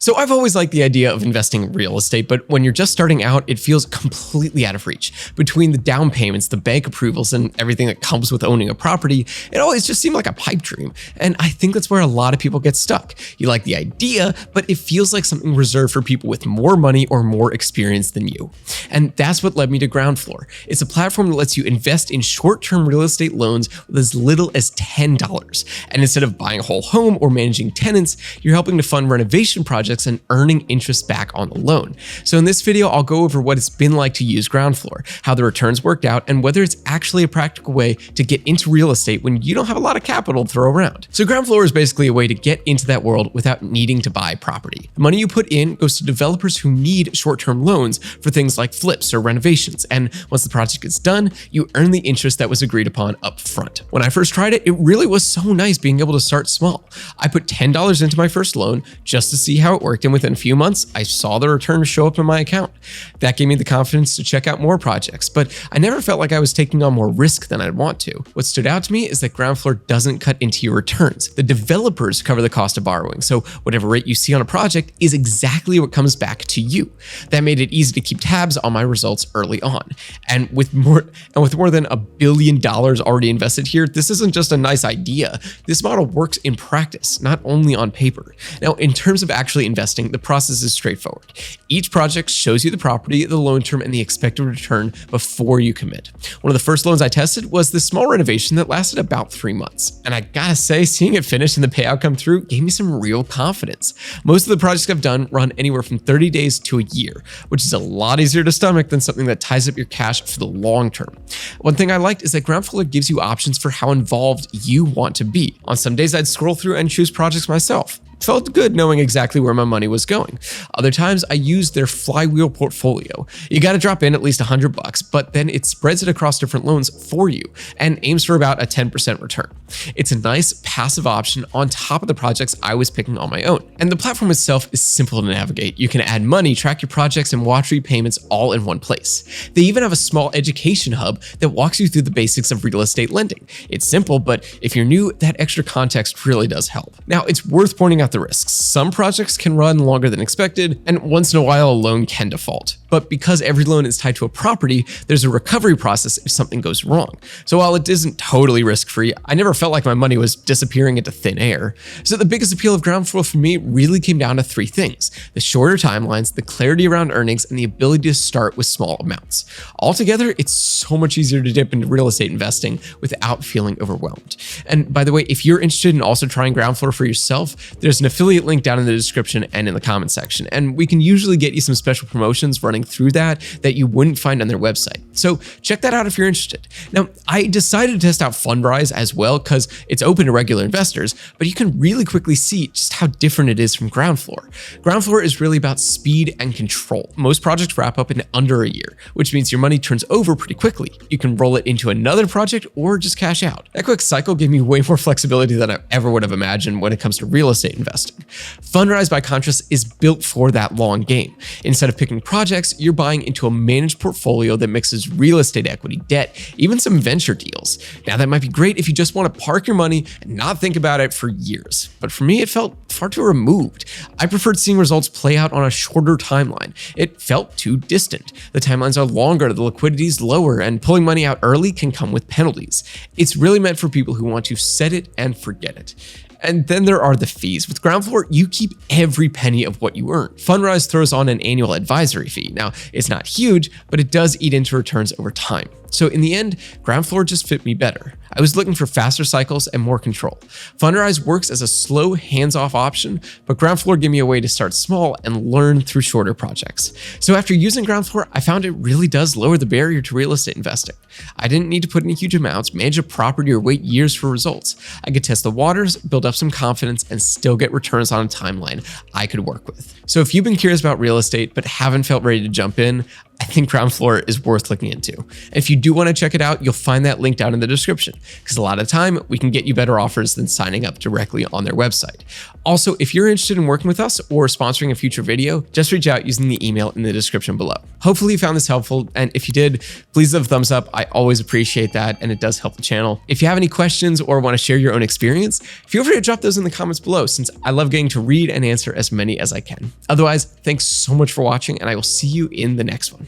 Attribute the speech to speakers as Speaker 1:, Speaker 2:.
Speaker 1: So I've always liked the idea of investing in real estate, but when you're just starting out, it feels completely out of reach. Between the down payments, the bank approvals, and everything that comes with owning a property, it always just seemed like a pipe dream. And I think that's where a lot of people get stuck. You like the idea, but it feels like something reserved for people with more money or more experience than you. And that's what led me to Groundfloor. It's a platform that lets you invest in short-term real estate loans with as little as $10. And instead of buying a whole home or managing tenants, you're helping to fund renovation projects and earning interest back on the loan. So in this video, I'll go over what it's been like to use Groundfloor, how the returns worked out, and whether it's actually a practical way to get into real estate when you don't have a lot of capital to throw around. So Groundfloor is basically a way to get into that world without needing to buy property. The money you put in goes to developers who need short-term loans for things like flips or renovations, and once the project is done, you earn the interest that was agreed upon up front. When I first tried it, it really was so nice being able to start small. I put $10 into my first loan just to see how it worked, and within a few months, I saw the return show up in my account. That gave me the confidence to check out more projects, but I never felt like I was taking on more risk than I'd want to. What stood out to me is that Groundfloor doesn't cut into your returns. The developers cover the cost of borrowing, so whatever rate you see on a project is exactly what comes back to you. That made it easy to keep tabs on my results early on. And with more than $1 billion already invested here, this isn't just a nice idea. This model works in practice, not only on paper. Now, in terms of actually investing, the process is straightforward. Each project shows you the property, the loan term, and the expected return before you commit. One of the first loans I tested was this small renovation that lasted about 3 months. And I gotta say, seeing it finish and the payout come through gave me some real confidence. Most of the projects I've done run anywhere from 30 days to a year, which is a lot easier to stomach than something that ties up your cash for the long term. One thing I liked is that Groundfloor gives you options for how involved you want to be. On some days, I'd scroll through and choose projects myself. Felt good knowing exactly where my money was going. Other times I used their flywheel portfolio. You got to drop in at least $100, but then it spreads it across different loans for you and aims for about a 10% return. It's a nice passive option on top of the projects I was picking on my own. And the platform itself is simple to navigate. You can add money, track your projects, and watch repayments all in one place. They even have a small education hub that walks you through the basics of real estate lending. It's simple, but if you're new, that extra context really does help. Now, it's worth pointing out the risks. Some projects can run longer than expected, and once in a while a loan can default. But because every loan is tied to a property, there's a recovery process if something goes wrong. So while it isn't totally risk-free, I never felt like my money was disappearing into thin air. So the biggest appeal of Groundfloor for me really came down to 3 things: the shorter timelines, the clarity around earnings, and the ability to start with small amounts. Altogether, it's so much easier to dip into real estate investing without feeling overwhelmed. And by the way, if you're interested in also trying Groundfloor for yourself, there's an affiliate link down in the description and in the comment section, and we can usually get you some special promotions running through that you wouldn't find on their website. So check that out if you're interested. Now, I decided to test out Fundrise as well because it's open to regular investors, but you can really quickly see just how different it is from Groundfloor. Groundfloor is really about speed and control. Most projects wrap up in under a year, which means your money turns over pretty quickly. You can roll it into another project or just cash out. That quick cycle gave me way more flexibility than I ever would have imagined when it comes to real estate investing. Fundrise, by contrast, is built for that long game. Instead of picking projects, you're buying into a managed portfolio that mixes real estate equity, debt, even some venture deals. Now, that might be great if you just want to park your money and not think about it for years. But for me, it felt far too removed. I preferred seeing results play out on a shorter timeline. It felt too distant. The timelines are longer, the liquidity is lower, and pulling money out early can come with penalties. It's really meant for people who want to set it and forget it. And then there are the fees. With Groundfloor, you keep every penny of what you earn. Fundrise throws on an annual advisory fee. Now, it's not huge, but it does eat into returns over time. So in the end, Groundfloor just fit me better. I was looking for faster cycles and more control. Fundrise works as a slow, hands-off option, but Groundfloor gave me a way to start small and learn through shorter projects. So after using Groundfloor, I found it really does lower the barrier to real estate investing. I didn't need to put in huge amounts, manage a property, or wait years for results. I could test the waters, build up some confidence, and still get returns on a timeline I could work with. So if you've been curious about real estate but haven't felt ready to jump in, I think Groundfloor is worth looking into. And if you do want to check it out, you'll find that link down in the description, because a lot of the time we can get you better offers than signing up directly on their website. Also, if you're interested in working with us or sponsoring a future video, just reach out using the email in the description below. Hopefully you found this helpful, and if you did, please leave a thumbs up. I always appreciate that, and it does help the channel. If you have any questions or want to share your own experience, feel free to drop those in the comments below, since I love getting to read and answer as many as I can. Otherwise, thanks so much for watching, and I will see you in the next one.